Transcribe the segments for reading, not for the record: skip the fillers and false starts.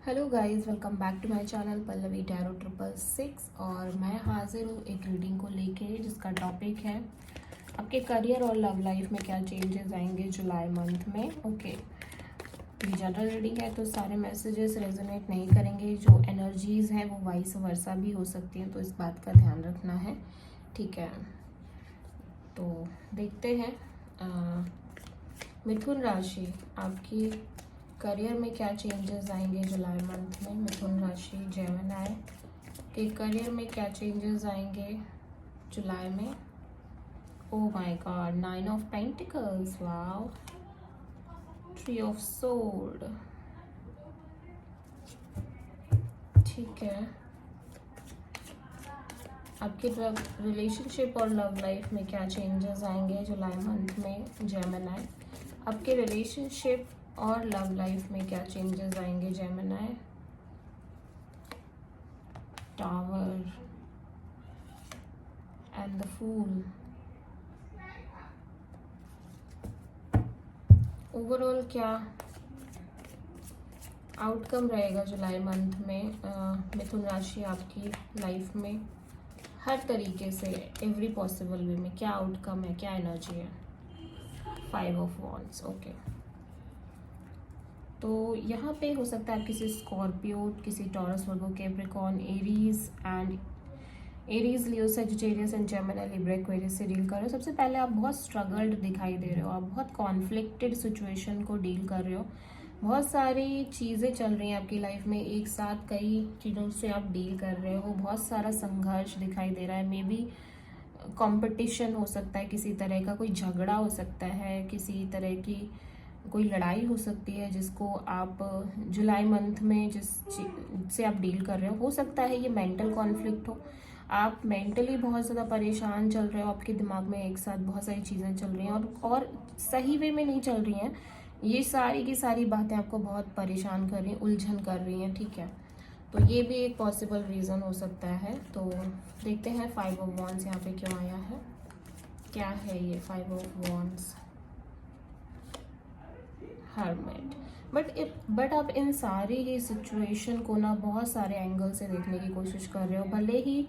Hello guys, welcome back to my channel Pallavi tarot 666। और मैं हाजिर हूँ एक रीडिंग को लेके जिसका टॉपिक है आपके करियर और लव लाइफ में क्या चेंजेस आएंगे जुलाई मंथ में। ओके, ये जनरल रीडिंग है तो सारे मैसेजेस रेजोनेट नहीं करेंगे। जो एनर्जीज हैं वो वाइस वर्सा भी हो सकती हैं, तो इस बात का ध्यान रखना है। ठीक है, तो देखते हैं मिथुन राशि आपकी करियर में क्या चेंजेस आएंगे जुलाई मंथ में। मिथुन राशि जेमिनी के करियर में क्या चेंजेस आएंगे जुलाई में। Oh my God, 9 of pentacles, wow, 3 of sword. ठीक है, आपके रिलेशनशिप और लव लाइफ में क्या चेंजेस आएंगे जुलाई मंथ में जेमिनी। आपके रिलेशनशिप और लव लाइफ में क्या चेंजेस आएंगे Gemini. Tower and the fool. Overall क्या आउटकम रहेगा जुलाई मंथ में मिथुन राशि आपकी लाइफ में, हर तरीके से एवरी पॉसिबल वे में क्या आउटकम है, क्या एनर्जी है। 5 ऑफ वॉन्ड्स। ओके, तो यहाँ पे हो सकता है आप किसी स्कॉर्पियो, किसी taurus, Virgo, Capricorn, Aries, Leo, Sagittarius and Gemini, Libra, Aquarius से डील कर रहे हो। सबसे पहले आप बहुत स्ट्रगल्ड दिखाई दे रहे हो, आप बहुत कॉन्फ्लिक्टेड सिचुएशन को डील कर रहे हो। बहुत सारी चीज़ें चल रही हैं आपकी लाइफ में, एक साथ कई चीज़ों से आप डील कर रहे हो। बहुत सारा संघर्ष दिखाई दे रहा है। मे बी कंपटीशन हो सकता है, किसी तरह का कोई झगड़ा हो सकता है, किसी तरह की कोई लड़ाई हो सकती है जिसको आप जुलाई मंथ में जिससे आप डील कर रहे हो सकता है ये मेंटल कॉन्फ्लिक्ट हो। आप मेंटली बहुत ज़्यादा परेशान चल रहे हो, आपके दिमाग में एक साथ बहुत सारी चीज़ें चल रही हैं और सही वे में नहीं चल रही हैं। ये सारी की सारी बातें आपको बहुत परेशान कर रही हैं, उलझन कर रही हैं। ठीक है, तो ये भी एक पॉसिबल रीज़न हो सकता है। तो देखते हैं 5 ऑफ वॉन्ड्स यहाँ पे क्यों आया है, क्या है ये 5 ऑफ वॉन्ड्स। हर्मिट। बट आप इन सारी ही सिचुएशन को ना बहुत सारे एंगल से देखने की कोशिश कर रहे हो। भले ही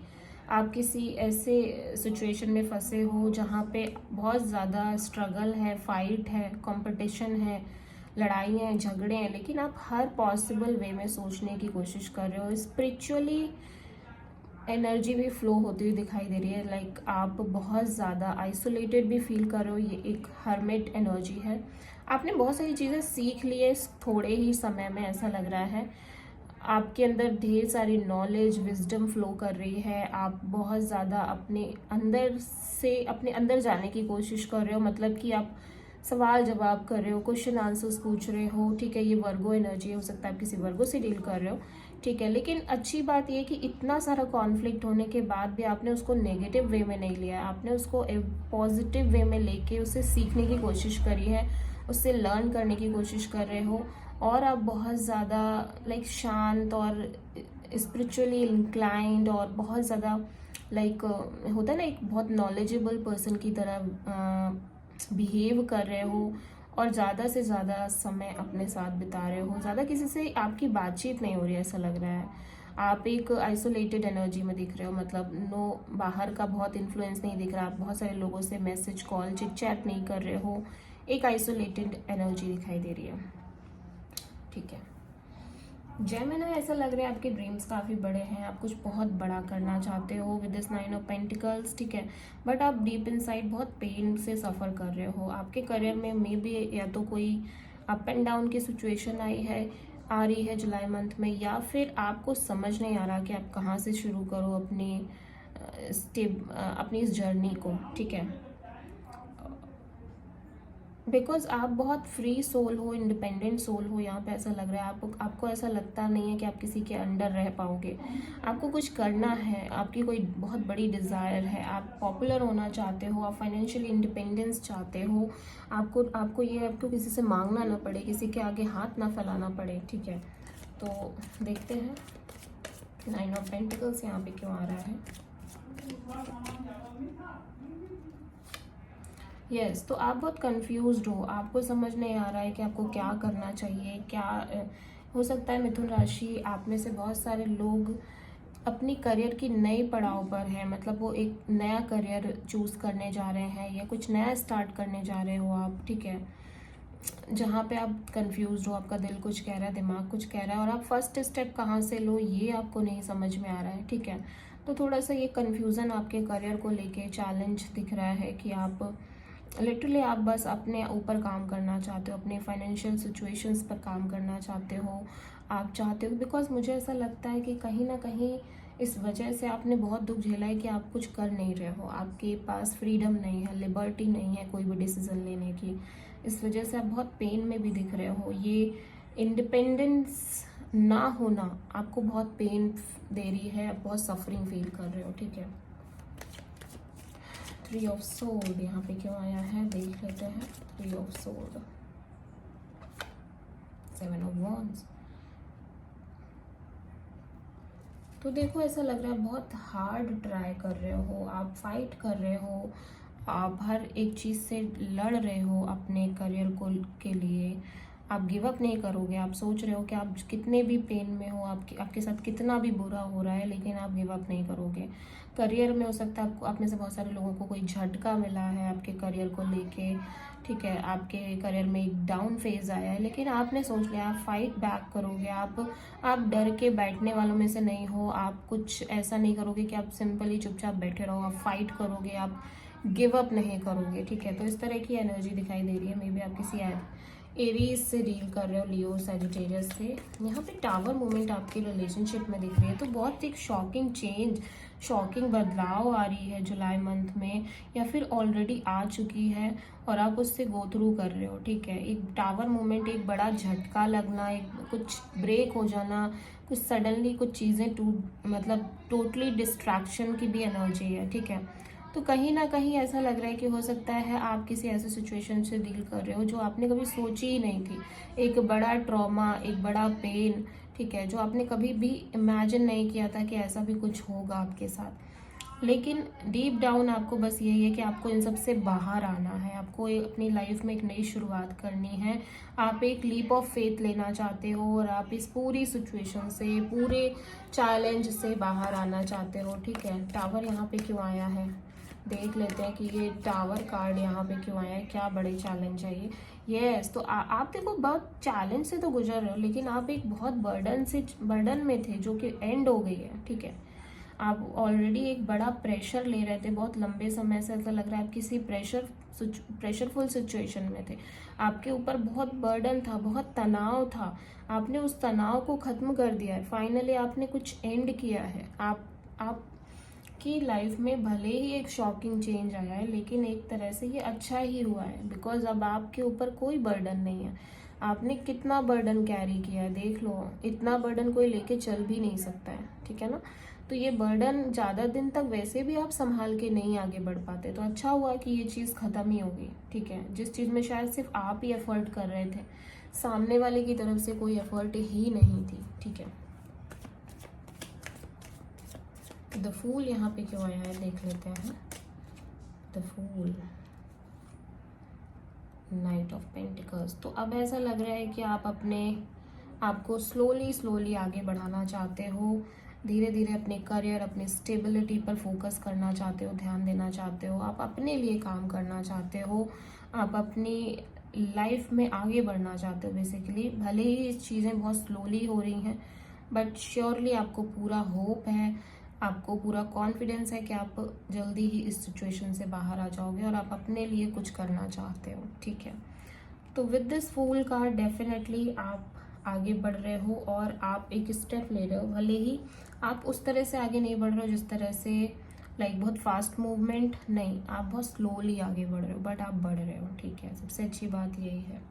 आप किसी ऐसे सिचुएशन में फंसे हो जहाँ पे बहुत ज़्यादा स्ट्रगल है, फाइट है, कंपटीशन है, लड़ाई हैं, झगड़े हैं, लेकिन आप हर पॉसिबल वे में सोचने की कोशिश कर रहे हो। स्पिरिचुअली एनर्जी भी फ्लो होती हुई दिखाई दे रही है। लाइक आप बहुत ज़्यादा आइसोलेटेड भी फील कर रहे हो, ये एक हर्मिट एनर्जी है। आपने बहुत सारी चीज़ें सीख ली है थोड़े ही समय में, ऐसा लग रहा है। आपके अंदर ढेर सारी नॉलेज, विजडम फ्लो कर रही है। आप बहुत ज़्यादा अपने अंदर जाने की कोशिश कर रहे हो। मतलब कि आप सवाल जवाब कर रहे हो, क्वेश्चन आंसर्स पूछ रहे हो। ठीक है, ये वर्गो एनर्जी हो सकता है, आप किसी वर्गो से डील कर रहे हो। ठीक है, लेकिन अच्छी बात ये कि इतना सारा कॉन्फ्लिक्ट होने के बाद भी आपने उसको नेगेटिव वे में नहीं लिया, आपने उसको पॉजिटिव वे में लेके उससे सीखने की कोशिश करी है, उससे लर्न करने की कोशिश कर रहे हो। और आप बहुत ज़्यादा लाइक शांत और स्पिरिचुअली इंक्लाइंड और बहुत ज़्यादा लाइक होता है ना, एक बहुत नॉलेजेबल पर्सन की तरह बिहेव कर रहे हो और ज़्यादा से ज़्यादा समय अपने साथ बिता रहे हो। ज़्यादा किसी से आपकी बातचीत नहीं हो रही है, ऐसा लग रहा है। आप एक आइसोलेटेड एनर्जी में दिख रहे हो, मतलब बाहर का बहुत इन्फ्लुएंस नहीं दिख रहा। आप बहुत सारे लोगों से मैसेज, कॉल, चिट चैट नहीं कर रहे हो। एक आइसोलेटेड एनर्जी दिखाई दे रही है। ठीक है, जेमिनी, ऐसा लग रहा है आपके ड्रीम्स काफ़ी बड़े हैं, आप कुछ बहुत बड़ा करना चाहते हो विद दिस 9 ऑफ पेंटिकल्स। ठीक है, बट आप डीप इनसाइड बहुत पेन से सफ़र कर रहे हो। आपके करियर में मे बी या तो कोई अप एंड डाउन की सिचुएशन आ रही है जुलाई मंथ में, या फिर आपको समझ नहीं आ रहा कि आप कहाँ से शुरू करो अपनी इस जर्नी को। ठीक है, बिकॉज आप बहुत फ्री सोल हो, इंडिपेंडेंट सोल हो। यहाँ पे ऐसा लग रहा है आपको ऐसा लगता नहीं है कि आप किसी के अंडर रह पाओगे। आपको कुछ करना है, आपकी कोई बहुत बड़ी डिज़ायर है, आप पॉपुलर होना चाहते हो, आप फाइनेंशियल इंडिपेंडेंस चाहते हो। आपको किसी से मांगना ना पड़े, किसी के आगे हाथ ना फैलाना पड़े। ठीक है, तो देखते हैं 9 ऑफ पेंटिकल्स यहाँ पे क्यों आ रहा है। यस, तो आप बहुत कंफ्यूज्ड हो, आपको समझ नहीं आ रहा है कि आपको क्या करना चाहिए, क्या हो सकता है मिथुन राशि आप में से बहुत सारे लोग अपनी करियर की नई पड़ाव पर है, मतलब वो एक नया करियर चूज़ करने जा रहे हैं या कुछ नया स्टार्ट करने जा रहे हो आप, ठीक है, जहाँ पे आप कंफ्यूज हो, आपका दिल कुछ कह रहा है, दिमाग कुछ कह रहा है, और आप फर्स्ट स्टेप कहाँ से लो ये आपको नहीं समझ में आ रहा है, ठीक है। तो थोड़ा सा ये कन्फ्यूज़न आपके करियर को लेके चैलेंज दिख रहा है कि आप लिटरली आप बस अपने ऊपर काम करना चाहते हो, अपने फाइनेंशियल सिचुएशंस पर काम करना चाहते हो, आप चाहते हो, बिकॉज मुझे ऐसा लगता है कि कहीं ना कहीं इस वजह से आपने बहुत दुख झेला है कि आप कुछ कर नहीं रहे हो, आपके पास फ्रीडम नहीं है, लिबर्टी नहीं है कोई भी डिसीजन लेने की। इस वजह से आप बहुत पेन में भी दिख रहे हो। ये इंडिपेंडेंस ना होना आपको बहुत पेन दे रही है, आप बहुत सफरिंग फील कर रहे हो, ठीक है। 3 ऑफ सोर्ड यहाँ पे क्यों आया है देख लेते हैं। 3 ऑफ सोर्ड, 7 ऑफ वॉन्ड्स। तो देखो ऐसा लग रहा है बहुत हार्ड ट्राई कर रहे हो, आप फाइट कर रहे हो, आप हर एक चीज़ से लड़ रहे हो अपने करियर को के लिए, आप गिव अप नहीं करोगे। आप सोच रहे हो कि आप कितने भी पेन में हो, आपके साथ कितना भी बुरा हो रहा है, लेकिन आप गिव अप नहीं करोगे। करियर में हो सकता है आपको, आप में से बहुत सारे लोगों को कोई झटका मिला है आपके करियर को लेके, ठीक है, आपके करियर में एक डाउन फेज आया है, लेकिन आपने सोच लिया आप फाइट बैक करोगे। आप डर के बैठने वालों में से नहीं हो, आप कुछ ऐसा नहीं करोगे कि आप सिंपली चुपचाप बैठे रहो, आप फाइट करोगे, आप गिव अप नहीं करोगे, ठीक है। तो इस तरह की एनर्जी दिखाई दे रही है। मे बी आप किसी एरीज से डील कर रहे हो, लियो सैजिटेरियस से। यहाँ पे टावर मूवमेंट आपके रिलेशनशिप में दिख रही है, तो बहुत एक शॉकिंग चेंज, शॉकिंग बदलाव आ रही है जुलाई मंथ में, या फिर ऑलरेडी आ चुकी है और आप उससे गो थ्रू कर रहे हो, ठीक है। एक टावर मूवमेंट, एक बड़ा झटका लगना, एक कुछ ब्रेक हो जाना, कुछ सडनली कुछ चीज़ें मतलब टोटली डिस्ट्रैक्शन की भी एनर्जी है, ठीक है। तो कहीं ना कहीं ऐसा लग रहा है कि हो सकता है आप किसी ऐसे सिचुएशन से डील कर रहे हो जो आपने कभी सोची ही नहीं थी, एक बड़ा ट्रॉमा, एक बड़ा पेन, ठीक है, जो आपने कभी भी इमेजिन नहीं किया था कि ऐसा भी कुछ होगा आपके साथ। लेकिन डीप डाउन आपको बस यही है कि आपको इन सब से बाहर आना है, आपको अपनी लाइफ में एक नई शुरुआत करनी है, आप एक लीप ऑफ फेथ लेना चाहते हो और आप इस पूरी सिचुएशन से, पूरे चैलेंज से बाहर आना चाहते हो, ठीक है। टावर यहाँ पे क्यों आया है देख लेते हैं कि ये टावर कार्ड यहाँ पे क्यों आया है, क्या बड़े चैलेंज है ये। यस, तो आप देखो बहुत चैलेंज से तो गुजर रहे हो, लेकिन आप एक बहुत बर्डन में थे जो कि एंड हो गई है, ठीक है। आप ऑलरेडी एक बड़ा प्रेशर ले रहे थे बहुत लंबे समय से, ऐसा लग रहा है आप किसी प्रेशरफुल सिचुएशन में थे, आपके ऊपर बहुत बर्डन था, बहुत तनाव था, आपने उस तनाव को ख़त्म कर दिया है, फाइनली आपने कुछ एंड किया है। आप की लाइफ में भले ही एक शॉकिंग चेंज आया है, लेकिन एक तरह से ये अच्छा ही हुआ है, बिकॉज अब आपके ऊपर कोई बर्डन नहीं है। आपने कितना बर्डन कैरी किया है देख लो, इतना बर्डन कोई लेके चल भी नहीं सकता है, ठीक है ना। तो ये बर्डन ज़्यादा दिन तक वैसे भी आप संभाल के नहीं आगे बढ़ पाते, तो अच्छा हुआ कि ये चीज़ ख़त्म ही होगी, ठीक है। जिस चीज़ में शायद सिर्फ आप ही एफर्ट कर रहे थे, सामने वाले की तरफ से कोई एफर्ट ही नहीं थी, ठीक है। द फूल यहाँ पे क्यों आया है देख लेते हैं। The fool, knight of pentacles. तो अब ऐसा लग रहा है कि आप आपको स्लोली आगे बढ़ाना चाहते हो, धीरे धीरे अपने करियर, अपनी स्टेबिलिटी पर फोकस करना चाहते हो, ध्यान देना चाहते हो, आप अपने लिए काम करना चाहते हो, आप अपनी लाइफ में आगे बढ़ना चाहते हो बेसिकली। भले ही चीज़ें बहुत स्लोली हो रही हैं, बट श्योरली आपको पूरा होप है, आपको पूरा कॉन्फिडेंस है कि आप जल्दी ही इस सिचुएशन से बाहर आ जाओगे और आप अपने लिए कुछ करना चाहते हो, ठीक है। तो with this fool card definitely आप आगे बढ़ रहे हो और आप एक स्टेप ले रहे हो, भले ही आप उस तरह से आगे नहीं बढ़ रहे हो जिस तरह से लाइक बहुत फास्ट मूवमेंट नहीं, आप बहुत स्लोली आगे बढ़ रहे हो, बट आप बढ़ रहे हो, ठीक है। सबसे अच्छी बात यही है।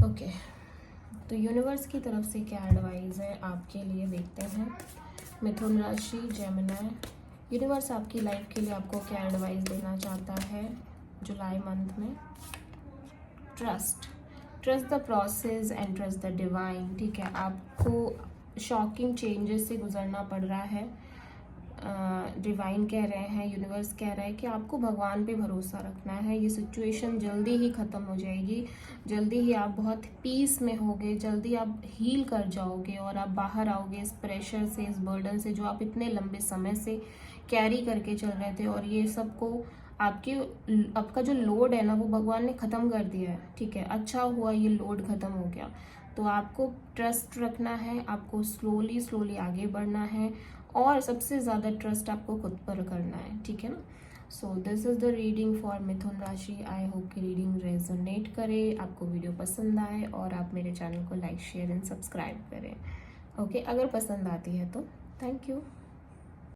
ओके, तो यूनिवर्स की तरफ से क्या एडवाइस है आपके लिए देखते हैं। मिथुन राशि, जेमिनी, यूनिवर्स आपकी लाइफ के लिए आपको क्या एडवाइस देना चाहता है जुलाई मंथ में। Trust the process and trust the divine, ठीक है। आपको शॉकिंग चेंजेस से गुजरना पड़ रहा है, डिवाइन कह रहे हैं, यूनिवर्स कह रहा है कि आपको भगवान पे भरोसा रखना है। ये सिचुएशन जल्दी ही ख़त्म हो जाएगी, जल्दी ही आप बहुत पीस में होगे, जल्दी आप हील कर जाओगे और आप बाहर आओगे इस प्रेशर से, इस बर्डन से जो आप इतने लंबे समय से कैरी करके चल रहे थे। और ये सबको आपका जो लोड है ना वो भगवान ने ख़त्म कर दिया है, ठीक है। अच्छा हुआ ये लोड ख़त्म हो गया। तो आपको ट्रस्ट रखना है, आपको स्लोली स्लोली आगे बढ़ना है और सबसे ज़्यादा ट्रस्ट आपको खुद पर करना है, ठीक है ना। So this is the reading for Mithun राशि। आई होप कि रीडिंग रेजोनेट करे, आपको वीडियो पसंद आए और आप मेरे चैनल को लाइक शेयर एंड सब्सक्राइब करें। ओके, अगर पसंद आती है तो थैंक यू।